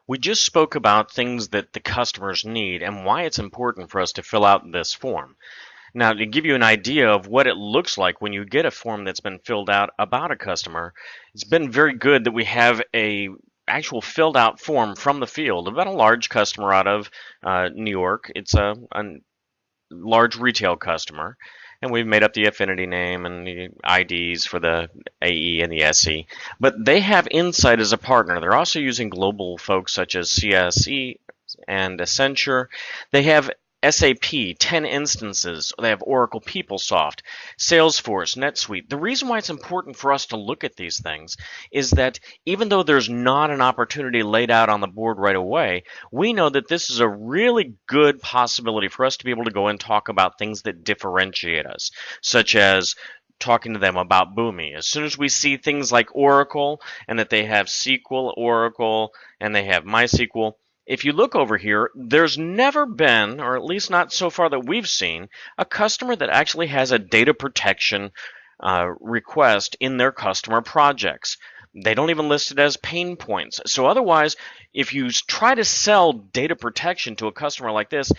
We just spoke about things that the customers need and why it's important for us to fill out this form. Now, to give you an idea of what it looks like when you get a form that's been filled out about a customer, it's been very good that we have a actual filled out form from the field about a large customer out of New York. It's a large retail customer, and we've made up the affinity name and the IDs for the AE and the SE. But they have Insight as a partner. They're also using global folks such as CSE and Accenture. They have SAP, 10 instances. They have Oracle PeopleSoft, Salesforce, NetSuite. The reason why it's important for us to look at these things is that even though there's not an opportunity laid out on the board right away, we know that this is a really good possibility for us to be able to go and talk about things that differentiate us, such as talking to them about Boomi. As soon as we see things like Oracle and that they have SQL, Oracle, and they have MySQL, if you look over here, there's never been, or at least not so far that we've seen, a customer that actually has a data protection request in their customer projects. They don't even list it as pain points. So otherwise, if you try to sell data protection to a customer like this,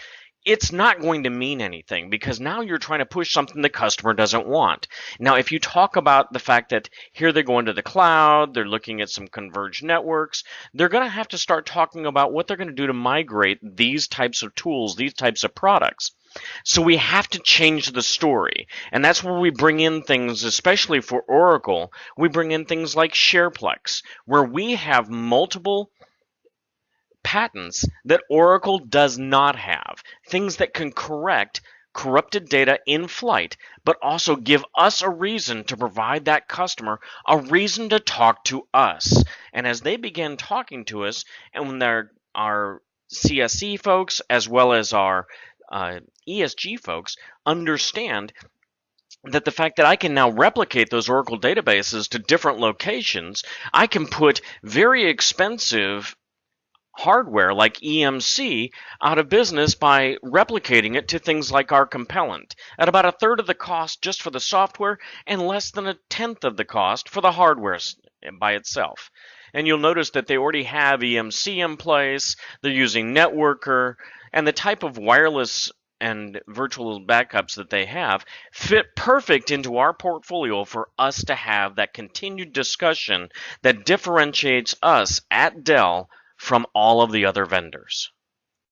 it's not going to mean anything because now you're trying to push something the customer doesn't want. Now, if you talk about the fact that here they're going to the cloud, they're looking at some converged networks, they're going to have to start talking about what they're going to do to migrate these types of tools, these types of products. So we have to change the story. And that's where we bring in things, especially for Oracle, we bring in things like Shareplex, where we have multiple patents that Oracle does not have. Things that can correct corrupted data in flight, but also give us a reason to provide that customer a reason to talk to us. And as they begin talking to us, and when our CSE folks as well as our ESG folks understand that the fact that I can now replicate those Oracle databases to different locations, I can put very expensive hardware like EMC out of business by replicating it to things like our compellant at about a third of the cost just for the software and less than a tenth of the cost for the hardware by itself. And you'll notice that they already have EMC in place, they're using Networker, and the type of wireless and virtual backups that they have fit perfect into our portfolio for us to have that continued discussion that differentiates us at Dell from all of the other vendors.